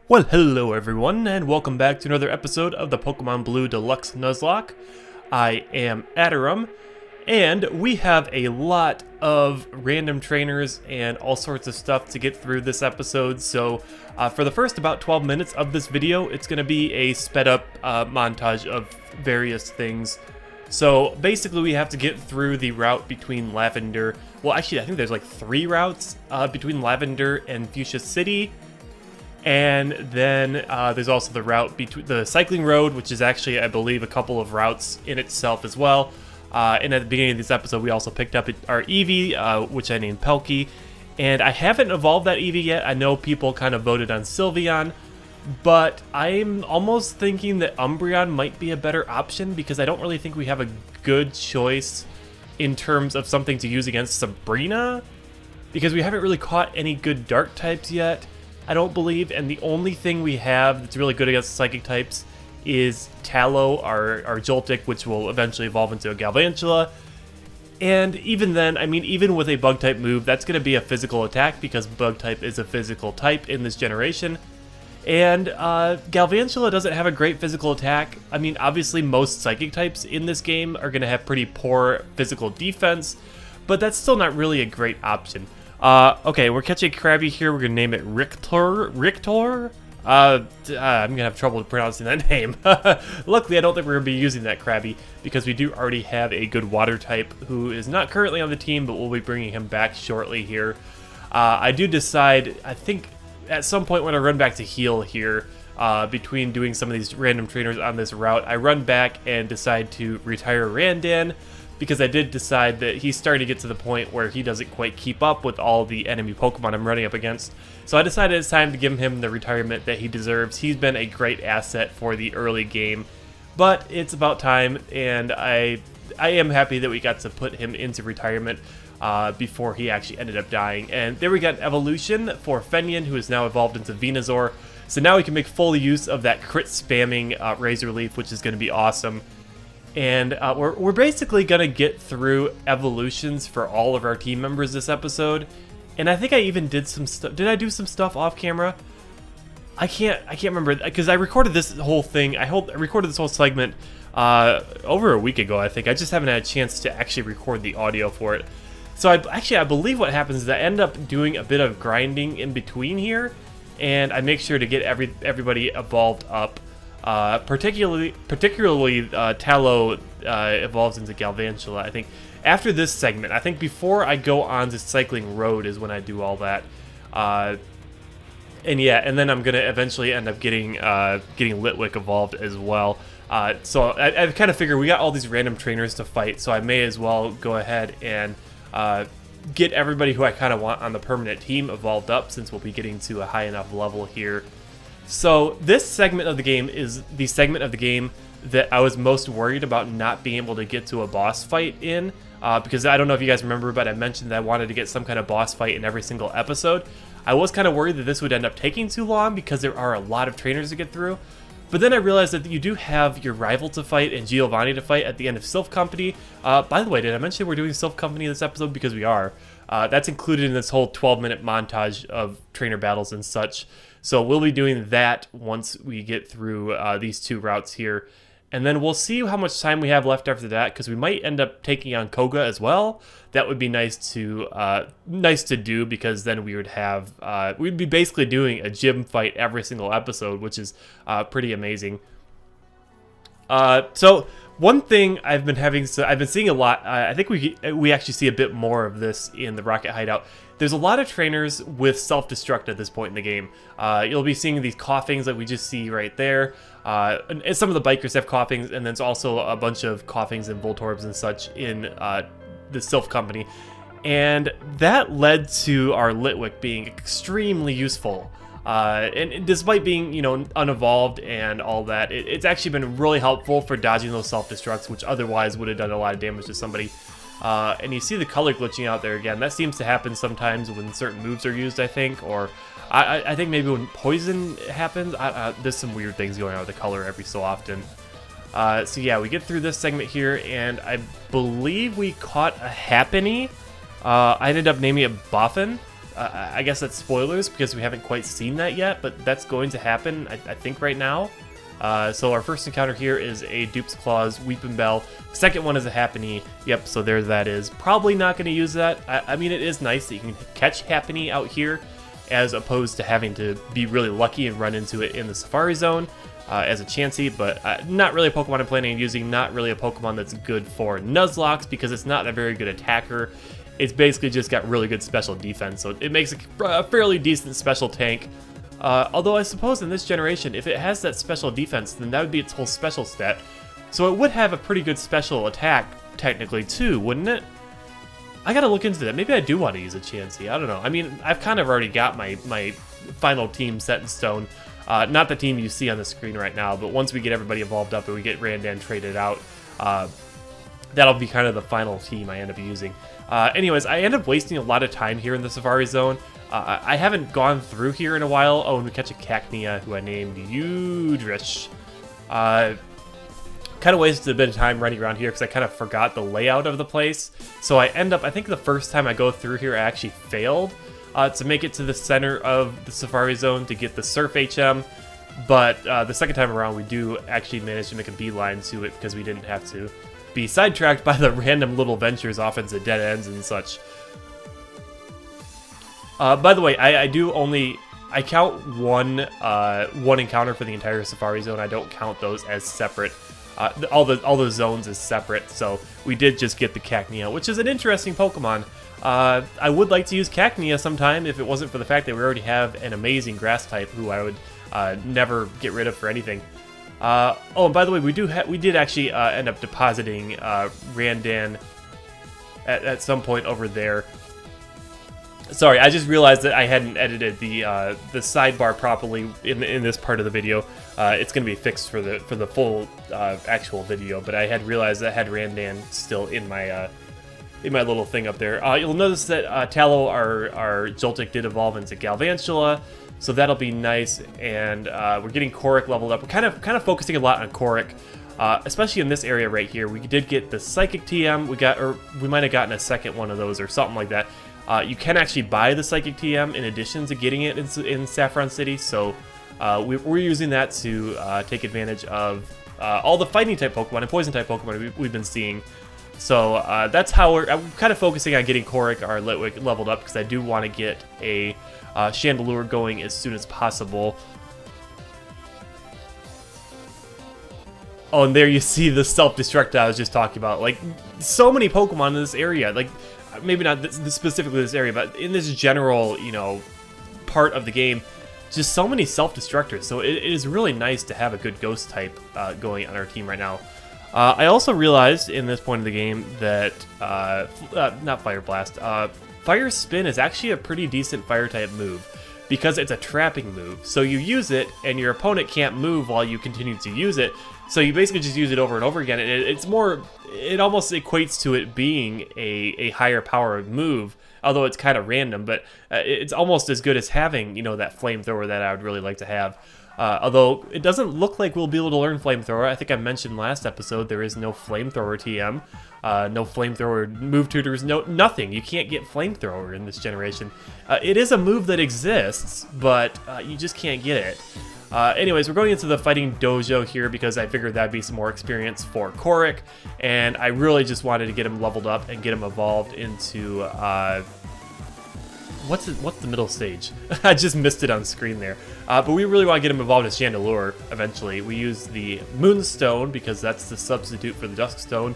Well, hello everyone, and welcome back to another episode of the Pokemon Blue Deluxe Nuzlocke. I am Adarum, and we have a lot of random trainers and all sorts of stuff to get through this episode. So for the first about 12 minutes of this video, it's going to be a sped up montage of various things. So basically we have to get through the route between Lavender. Well, actually I think there's like 3 routes between Lavender and Fuchsia City. And then there's also the route between the cycling road, which is actually, I believe, a couple of routes in itself as well. And at the beginning of this episode, we also picked up our Eevee, which I named Pelkey. And I haven't evolved that Eevee yet. I know people kind of voted on Sylveon, but I'm almost thinking that Umbreon might be a better option because I don't really think we have a good choice in terms of something to use against Sabrina, because we haven't really caught any good dark types yet, I don't believe, and the only thing we have that's really good against psychic types is Tallow, our Joltik, which will eventually evolve into a Galvantula. And even then, I mean, even with a bug type move, that's going to be a physical attack because bug type is a physical type in this generation. And Galvantula doesn't have a great physical attack. I mean, obviously most psychic types in this game are going to have pretty poor physical defense, but that's still not really a great option. Okay, we're catching a Krabby here. We're gonna name it Rictor. I'm gonna have trouble pronouncing that name. Luckily, I don't think we're gonna be using that Krabby because we do already have a good water type who is not currently on the team, but we'll be bringing him back shortly here. I do decide, I think at some point when I run back to heal here, between doing some of these random trainers on this route, I run back and decide to retire Randan, because I did decide that he's starting to get to the point where he doesn't quite keep up with all the enemy Pokemon I'm running up against. So I decided it's time to give him the retirement that he deserves. He's been a great asset for the early game, but it's about time, and I am happy that we got to put him into retirement before he actually ended up dying. And there we got an evolution for Fenyon, who is now evolved into Venusaur. So now we can make full use of that crit spamming Razor Leaf, which is going to be awesome. And we're basically going to get through evolutions for all of our team members this episode. And I think I even did some stuff. Did I do some stuff off camera? I can't remember, because I recorded this whole thing. I recorded this whole segment over a week ago, I think. I just haven't had a chance to actually record the audio for it. So I believe what happens is I end up doing a bit of grinding in between here. And I make sure to get everybody evolved up. Particularly Tallow evolves into Galvantula. I think after this segment, I think before I go on to Cycling Road is when I do all that. And yeah, and then I'm gonna eventually end up getting Litwick evolved as well. So I kind of figure we got all these random trainers to fight, so I may as well go ahead and get everybody who I kind of want on the permanent team evolved up, since we'll be getting to a high enough level here. So this segment of the game is the segment of the game that I was most worried about not being able to get to a boss fight in, because I don't know if you guys remember, but I mentioned that I wanted to get some kind of boss fight in every single episode. I was kind of worried that this would end up taking too long because there are a lot of trainers to get through, but then I realized that you do have your rival to fight and Giovanni to fight at the end of Sylph Company. By the way, did I mention we're doing Sylph Company this episode? Because we are. That's included in this whole 12-minute montage of trainer battles and such. So we'll be doing that once we get through these 2 routes here. And then we'll see how much time we have left after that, because we might end up taking on Koga as well. That would be nice to do, because then we would have we'd be basically doing a gym fight every single episode, which is pretty amazing. So one thing I've been seeing a lot, I think we actually see a bit more of this in the Rocket Hideout. There's a lot of trainers with self-destruct at this point in the game. You'll be seeing these coughings like we just see right there. And some of the bikers have coughings, and there's also a bunch of coughings and Voltorbs and such in the Sylph Company. And that led to our Litwick being extremely useful. And despite being, you know, unevolved and all that, it's actually been really helpful for dodging those self-destructs, which otherwise would have done a lot of damage to somebody. And you see the color glitching out there again. That seems to happen sometimes when certain moves are used, I think, or I think maybe when poison happens. There's some weird things going on with the color every so often. So yeah, we get through this segment here, and I believe we caught a Happiny. I ended up naming it Boffin. I guess that's spoilers because we haven't quite seen that yet, but that's going to happen, I think, right now. So our first encounter here is a Dupe's Claws, Weeping Bell. Second one is a Happiny. Yep, so there that is. Probably not going to use that. I mean, it is nice that you can catch Happiny out here as opposed to having to be really lucky and run into it in the Safari Zone as a Chansey, but not really a Pokemon I'm planning on using, not really a Pokemon that's good for Nuzlocke because it's not a very good attacker. It's basically just got really good special defense, so it makes a fairly decent special tank. Although I suppose in this generation, if it has that special defense, then that would be its whole special stat. So it would have a pretty good special attack, technically, too, wouldn't it? I gotta look into that. Maybe I do want to use a Chansey. I don't know. I mean, I've kind of already got my final team set in stone. Not the team you see on the screen right now, but once we get everybody evolved up and we get Randan traded out, that'll be kind of the final team I end up using. Anyways, I end up wasting a lot of time here in the Safari Zone. I haven't gone through here in a while. Oh, and we catch a Cacnea, who I named Udrish. Kind of wasted a bit of time running around here because I kind of forgot the layout of the place. So I end up, I think the first time I go through here, I actually failed to make it to the center of the Safari Zone to get the Surf HM. But the second time around, we do actually manage to make a beeline to it because we didn't have to be sidetracked by the random little ventures off into dead ends and such. By the way, I count one encounter for the entire Safari Zone. I don't count those as separate. All the zones as separate. So we did just get the Cacnea, which is an interesting Pokemon. I would like to use Cacnea sometime if it wasn't for the fact that we already have an amazing Grass type who I would never get rid of for anything. Oh, and by the way, we did actually end up depositing Randan at some point over there. Sorry, I just realized that I hadn't edited the sidebar properly in this part of the video. It's going to be fixed for the full actual video, but I had realized I had Randan still in my little thing up there. You'll notice that Tallow, our Joltik, did evolve into Galvantula, so that'll be nice. And we're getting Korok leveled up. We're kind of focusing a lot on Korok, especially in this area right here. We did get the Psychic TM. We might have gotten a second one of those or something like that. You can actually buy the Psychic TM in addition to getting it in Saffron City, so we're using that to take advantage of all the Fighting type Pokemon and Poison type Pokemon we've been seeing. So that's how I'm kind of focusing on getting Korok, our Litwick, leveled up because I do want to get a Chandelure going as soon as possible. Oh, and there you see the self-destruct I was just talking about. Like, so many Pokemon in this area. Like, maybe not specifically this area, but in this general, part of the game, just so many self-destructors. So it is really nice to have a good ghost type going on our team right now. I also realized in this point of the game that, not Fire Blast, Fire Spin is actually a pretty decent fire type move because it's a trapping move. So you use it and your opponent can't move while you continue to use it. So you basically just use it over and over again. It almost equates to it being a higher power move, although it's kind of random, but it's almost as good as having, that flamethrower that I would really like to have. Although it doesn't look like we'll be able to learn flamethrower. I think I mentioned last episode there is no flamethrower TM, no flamethrower move tutors, nothing. You can't get flamethrower in this generation. It is a move that exists, but you just can't get it. Anyways, we're going into the Fighting Dojo here because I figured that'd be some more experience for Korok, and I really just wanted to get him leveled up and get him evolved into, what's the middle stage? I just missed it on screen there. But we really want to get him evolved as Chandelure eventually. We use the Moonstone because that's the substitute for the Duskstone.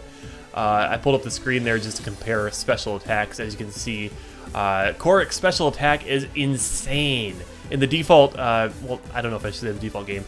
I pulled up the screen there just to compare special attacks. As you can see, Korok's special attack is insane. In the default, well, I don't know if I should say the default game.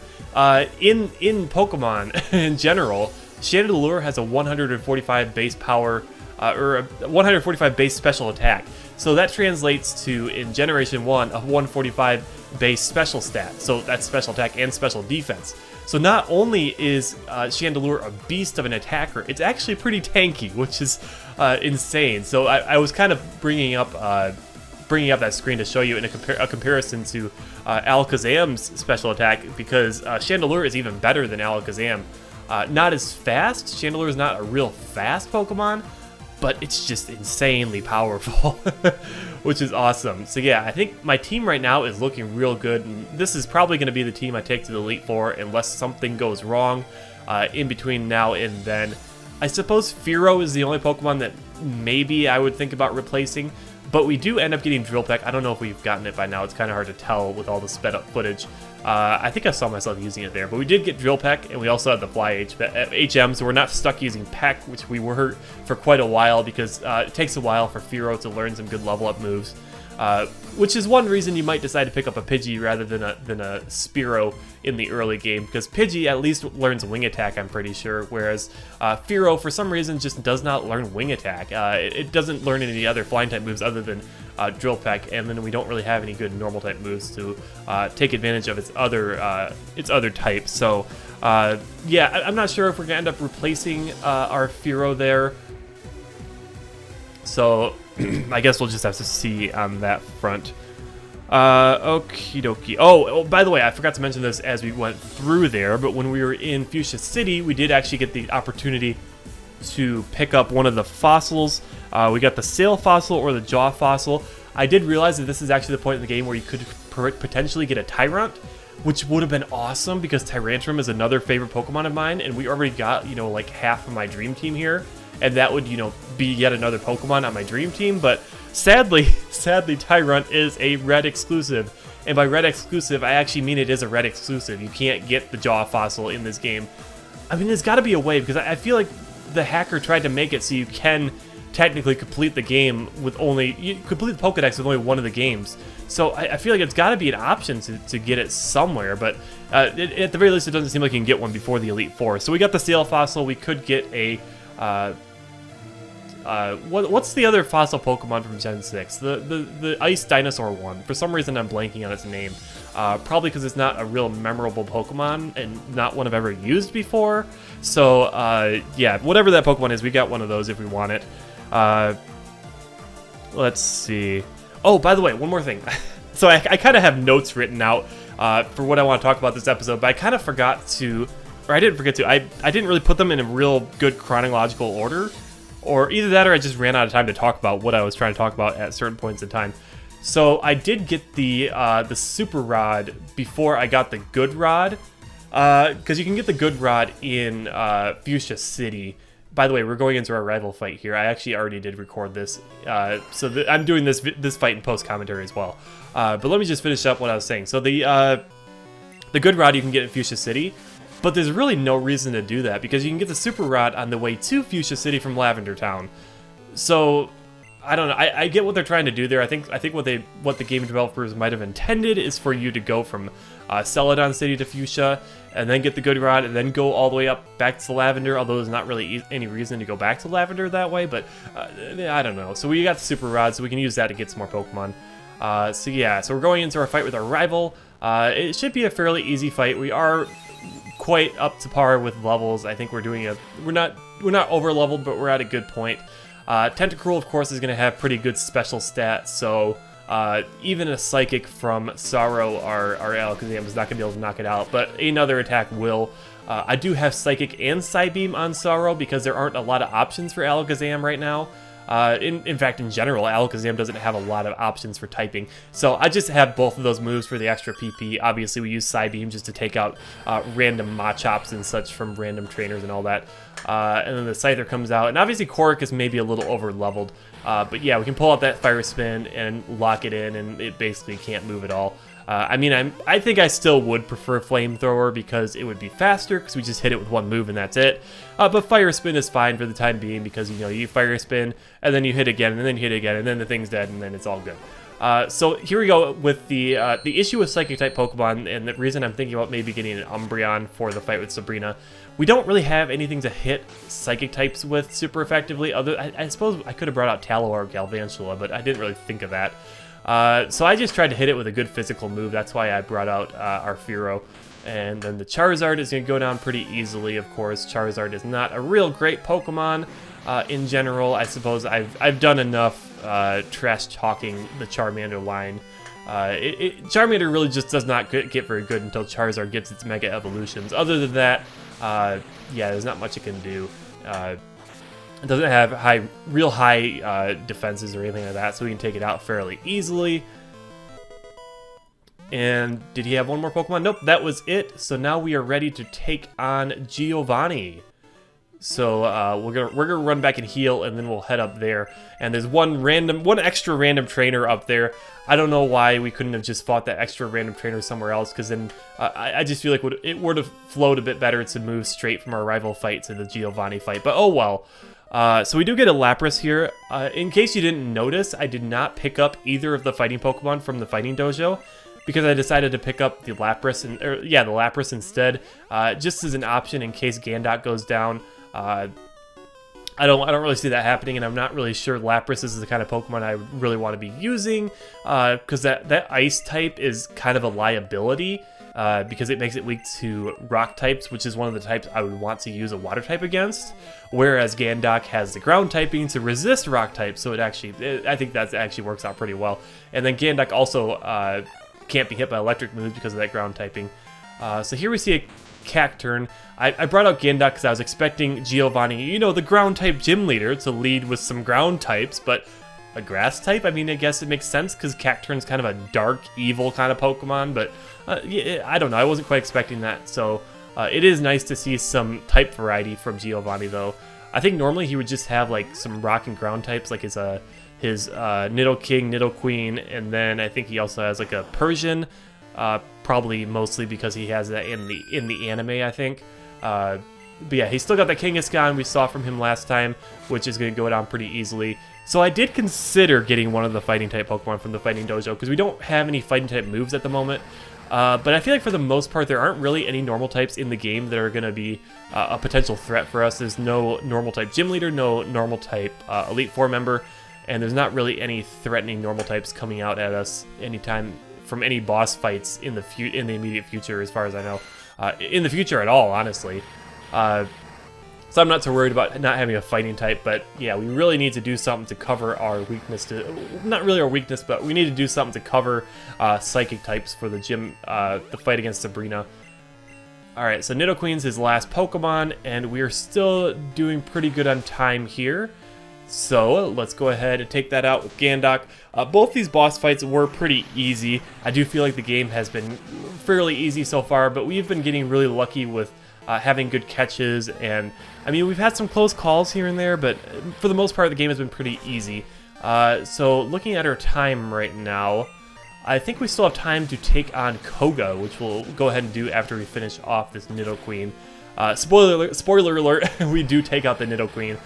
In Pokemon in general, Chandelure has a 145 base power, or a 145 base special attack. So that translates to, in Generation 1, a 145 base special stat. So that's special attack and special defense. So not only is Chandelure a beast of an attacker, it's actually pretty tanky, which is insane. So I was kind of bringing up that screen to show you in a comparison to Alakazam's special attack, because Chandelure is even better than Alakazam. Not as fast. Chandelure is not a real fast Pokemon, but it's just insanely powerful, which is awesome. So yeah, I think my team right now is looking real good, and this is probably going to be the team I take to the Elite Four unless something goes wrong in between now and then. I suppose Fearow is the only Pokemon that maybe I would think about replacing, but we do end up getting Drill Peck. I don't know if we've gotten it by now. It's kind of hard to tell with all the sped up footage. I think I saw myself using it there, but we did get Drill Peck, and we also had the Fly HM, so we're not stuck using Peck, which we were for quite a while, because it takes a while for Fearow to learn some good level up moves. Which is one reason you might decide to pick up a Pidgey rather than a Spearow in the early game, because Pidgey at least learns Wing Attack, I'm pretty sure, whereas Fearow for some reason just does not learn Wing Attack. It doesn't learn any other flying type moves other than Drill Peck, and then we don't really have any good normal type moves to take advantage of its other types. So yeah, I'm not sure if we're gonna end up replacing our Fearow there. So I guess we'll just have to see on that front. Okie dokie. Oh, by the way, I forgot to mention this as we went through there, but when we were in Fuchsia City, we did actually get the opportunity to pick up one of the fossils. We got the Sail Fossil or the Jaw Fossil. I did realize that this is actually the point in the game where you could potentially get a Tyrant, which would have been awesome because Tyrantrum is another favorite Pokemon of mine, and we already got, you know, like half of my dream team here. And that would, you know, be yet another Pokemon on my dream team, but sadly, Tyrant is a red exclusive. And by red exclusive, I actually mean it is a red exclusive. You can't get the Jaw Fossil in this game. I mean, there's got to be a way, because I feel like the hacker tried to make it so you can technically complete the game with you complete the Pokedex with only one of the games. So I feel like it's got to be an option to get it somewhere, but at the very least, it doesn't seem like you can get one before the Elite Four. So we got the Sail Fossil. We could get a what's the other fossil Pokemon from Gen 6? The Ice Dinosaur one. For some reason, I'm blanking on its name. Probably because it's not a real memorable Pokemon and not one I've ever used before. So, yeah, whatever that Pokemon is, we got one of those if we want it. Let's see. Oh, by the way, one more thing. So I kind of have notes written out for what I want to talk about this episode, but I kind of forgot to... Or I didn't forget to. I didn't really put them in a real good chronological order. Or either that or I just ran out of time to talk about what I was trying to talk about at certain points in time. So I did get the Super Rod before I got the Good Rod. Because you can get the Good Rod in Fuchsia City. By the way, we're going into our rival fight here. I actually already did record this. So I'm doing this fight in post-commentary as well. But let me just finish up what I was saying. So the Good Rod you can get in Fuchsia City. But there's really no reason to do that, because you can get the Super Rod on the way to Fuchsia City from Lavender Town. So, I don't know. I get what they're trying to do there. I think what the game developers might have intended is for you to go from Celadon City to Fuchsia, and then get the Good Rod, and then go all the way up back to Lavender, although there's not really any reason to go back to Lavender that way, but I don't know. So we got the Super Rod, so we can use that to get some more Pokemon. So yeah, so we're going into our fight with our rival. It should be a fairly easy fight. We are quite up to par with levels. I think we're not over leveled, but we're at a good point. Tentacruel, of course, is going to have pretty good special stats, so even a Psychic from Sorrow, our Alakazam, is not going to be able to knock it out, but another attack will. I do have Psychic and Psybeam on Sorrow because there aren't a lot of options for Alakazam right now. In fact, in general, Alakazam doesn't have a lot of options for typing. So I just have both of those moves for the extra PP. Obviously, we use Psybeam just to take out random Machops and such from random trainers and all that. And then the Scyther comes out. And obviously, Korok is maybe a little over-leveled. But yeah, we can pull out that Fire Spin and lock it in, and it basically can't move at all. I mean, I think I still would prefer Flamethrower because it would be faster, because we just hit it with one move and that's it. But Fire Spin is fine for the time being because, you know, you Fire Spin, and then you hit again, and then you hit again, and then the thing's dead, and then it's all good. So here we go with the issue with Psychic-type Pokemon, and the reason I'm thinking about maybe getting an Umbreon for the fight with Sabrina. We don't really have anything to hit Psychic types with super effectively. I suppose I could have brought out Tallow or Galvantula, but I didn't really think of that. So I just tried to hit it with a good physical move. That's why I brought out our Fearow. And then the Charizard is going to go down pretty easily, of course. Charizard is not a real great Pokemon in general. I suppose I've done enough trash talking the Charmander line. Charmander really just does not get very good until Charizard gets its Mega Evolutions. Other than that, yeah, there's not much it can do. It doesn't have real high defenses or anything like that, so we can take it out fairly easily. And did he have one more Pokemon? Nope, that was it. So now we are ready to take on Giovanni. So we're gonna run back and heal, and then we'll head up there. And there's one extra random trainer up there. I don't know why we couldn't have just fought that extra random trainer somewhere else, because then I just feel like it would have flowed a bit better to move straight from our rival fight to the Giovanni fight. But oh well. So we do get a Lapras here. In case you didn't notice, I did not pick up either of the fighting Pokemon from the fighting dojo, because I decided to pick up the Lapras the Lapras instead, just as an option in case Gandock goes down. I don't really see that happening, and I'm not really sure Lapras is the kind of Pokemon I really want to be using, because that Ice type is kind of a liability, because it makes it weak to Rock types, which is one of the types I would want to use a Water type against, whereas Gandock has the Ground typing to resist Rock types, so I think that actually works out pretty well. And then Gandock also can't be hit by electric moves because of that Ground typing. So here we see a Cacturn. I brought out Gandock because I was expecting Giovanni, you know, the ground type gym leader, to lead with some ground types, but a grass type? I mean, I guess it makes sense because Cacturn's kind of a dark, evil kind of Pokemon, but yeah, I don't know. I wasn't quite expecting that, so it is nice to see some type variety from Giovanni, though. I think normally he would just have like some rock and ground types, like his Nidoking, Nidoqueen, and then I think he also has like a Persian. Probably mostly because he has that in the anime, I think. But yeah, he's still got that Kangaskhan we saw from him last time, which is going to go down pretty easily. So I did consider getting one of the fighting type Pokemon from the fighting dojo, because we don't have any fighting type moves at the moment. But I feel like for the most part, there aren't really any normal types in the game that are going to be a potential threat for us. There's no normal type gym leader, no normal type Elite Four member, and there's not really any threatening normal types coming out at us anytime from any boss fights in the immediate future, as far as I know. In the future at all, honestly. So I'm not too worried about not having a fighting type, but yeah, we really need to do something to cover our weakness. Not really our weakness, but we need to do something to cover psychic types for the fight against Sabrina. Alright, so Nidoqueen's his last Pokemon, and we are still doing pretty good on time here. So let's go ahead and take that out with Gandock. Both these boss fights were pretty easy. I do feel like the game has been fairly easy so far, but we've been getting really lucky with having good catches, and I mean, we've had some close calls here and there, but for the most part the game has been pretty easy. So looking at our time right now, I think we still have time to take on Koga, which we'll go ahead and do after we finish off this Nidoqueen. Spoiler alert, we do take out the Nidoqueen.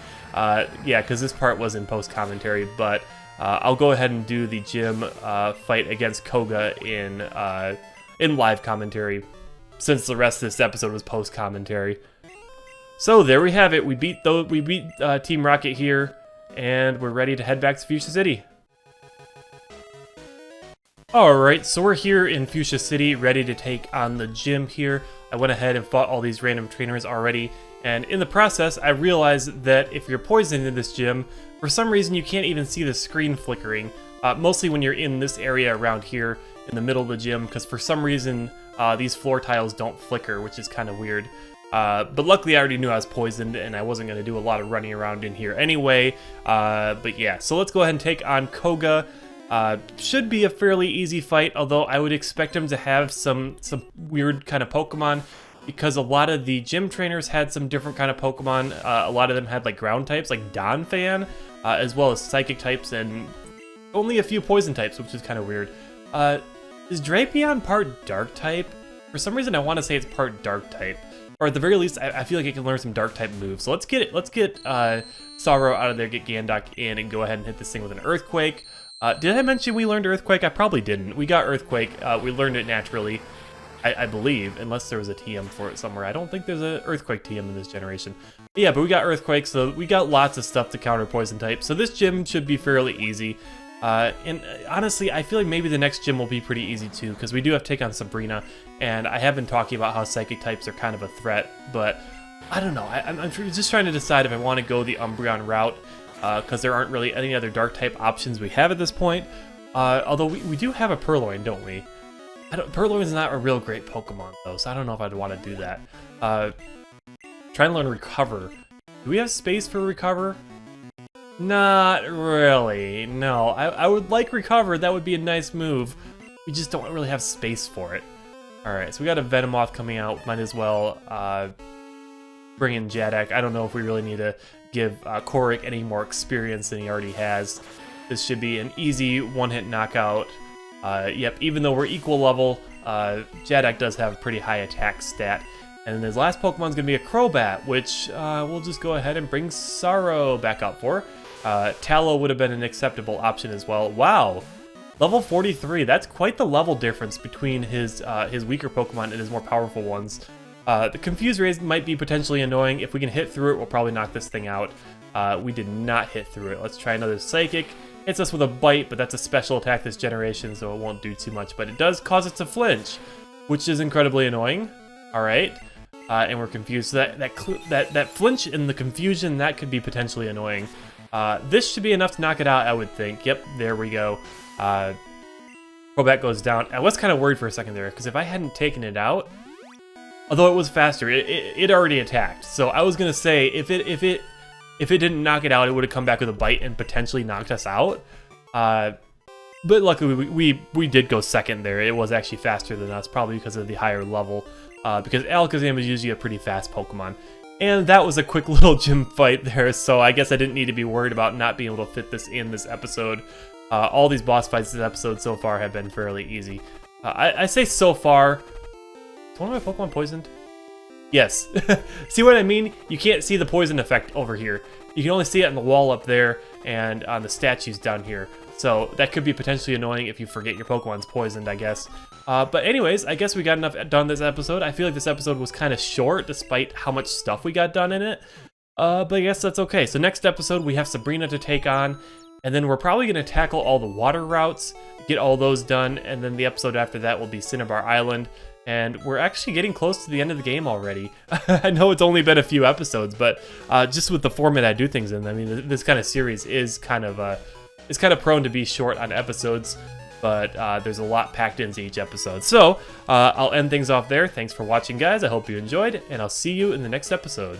Yeah, because this part was in post-commentary, but I'll go ahead and do the gym fight against Koga in live commentary, since the rest of this episode was post-commentary. So there we have it. We beat Team Rocket here, and we're ready to head back to Fuchsia City. Alright, so we're here in Fuchsia City, ready to take on the gym here. I went ahead and fought all these random trainers already, and in the process, I realized that if you're poisoned in this gym, for some reason you can't even see the screen flickering, mostly when you're in this area around here in the middle of the gym, because for some reason these floor tiles don't flicker, which is kind of weird. But luckily I already knew I was poisoned, and I wasn't going to do a lot of running around in here anyway. But yeah, so let's go ahead and take on Koga. Should be a fairly easy fight, although I would expect him to have some weird kind of Pokemon, because a lot of the gym trainers had some different kind of Pokemon. A lot of them had like ground types, like Donphan, as well as psychic types, and only a few poison types, which is kind of weird. Is Drapion part dark type? For some reason I want to say it's part dark type, or at the very least I feel like it can learn some dark type moves. So let's get Sorrow out of there, get Gandock in, and go ahead and hit this thing with an Earthquake. Did I mention we learned Earthquake? I probably didn't. We got Earthquake. We learned it naturally, I believe, unless there was a TM for it somewhere. I don't think there's an Earthquake TM in this generation. But yeah, but we got Earthquake, so we got lots of stuff to counter poison type. So this gym should be fairly easy. And honestly, I feel like maybe the next gym will be pretty easy too, because we do have to take on Sabrina, and I have been talking about how psychic types are kind of a threat, but I don't know. I'm just trying to decide if I want to go the Umbreon route, because there aren't really any other dark type options we have at this point. Although we do have a Purloin, don't we? Purloin's not a real great Pokemon though, so I don't know if I'd want to do that. Try and learn Recover. Do we have space for Recover? Not really. No, I would like Recover. That would be a nice move. We just don't really have space for it. Alright, so we got a Venomoth coming out. Might as well bring in Jadek. I don't know if we really need to give Korik any more experience than he already has. This should be an easy one-hit knockout. Yep, even though we're equal level, Jadek does have a pretty high attack stat. And then his last Pokemon's going to be a Crobat, which we'll just go ahead and bring Sorrow back up for. Tallow would have been an acceptable option as well. Wow! Level 43, that's quite the level difference between his weaker Pokemon and his more powerful ones. The Confuse Rays might be potentially annoying. If we can hit through it, we'll probably knock this thing out. We did not hit through it. Let's try another Psychic. Hits us with a Bite, but that's a special attack this generation, so it won't do too much. But it does cause it to flinch, which is incredibly annoying. Alright. And we're confused. So that flinch and the confusion, that could be potentially annoying. This should be enough to knock it out, I would think. Yep, there we go. Crobat goes down. I was kind of worried for a second there, because if I hadn't taken it out, although it was faster, it already attacked. So I was gonna say if it didn't knock it out, it would have come back with a Bite and potentially knocked us out. But luckily we did go second there. It was actually faster than us, probably because of the higher level. Because Alakazam is usually a pretty fast Pokemon. And that was a quick little gym fight there, so I guess I didn't need to be worried about not being able to fit this in this episode. All these boss fights this episode so far have been fairly easy. I say so far. Is one of my Pokemon poisoned? Yes. See what I mean? You can't see the poison effect over here. You can only see it on the wall up there and on the statues down here. So that could be potentially annoying if you forget your Pokemon's poisoned, I guess. But anyways, I guess we got enough done this episode. I feel like this episode was kind of short despite how much stuff we got done in it. But I guess that's okay. So next episode we have Sabrina to take on. And then we're probably going to tackle all the water routes, get all those done. And then the episode after that will be Cinnabar Island. And we're actually getting close to the end of the game already. I know it's only been a few episodes, but just with the format I do things in, I mean, this kind of series is kind of prone to be short on episodes, but there's a lot packed into each episode. So I'll end things off there. Thanks for watching, guys. I hope you enjoyed, and I'll see you in the next episode.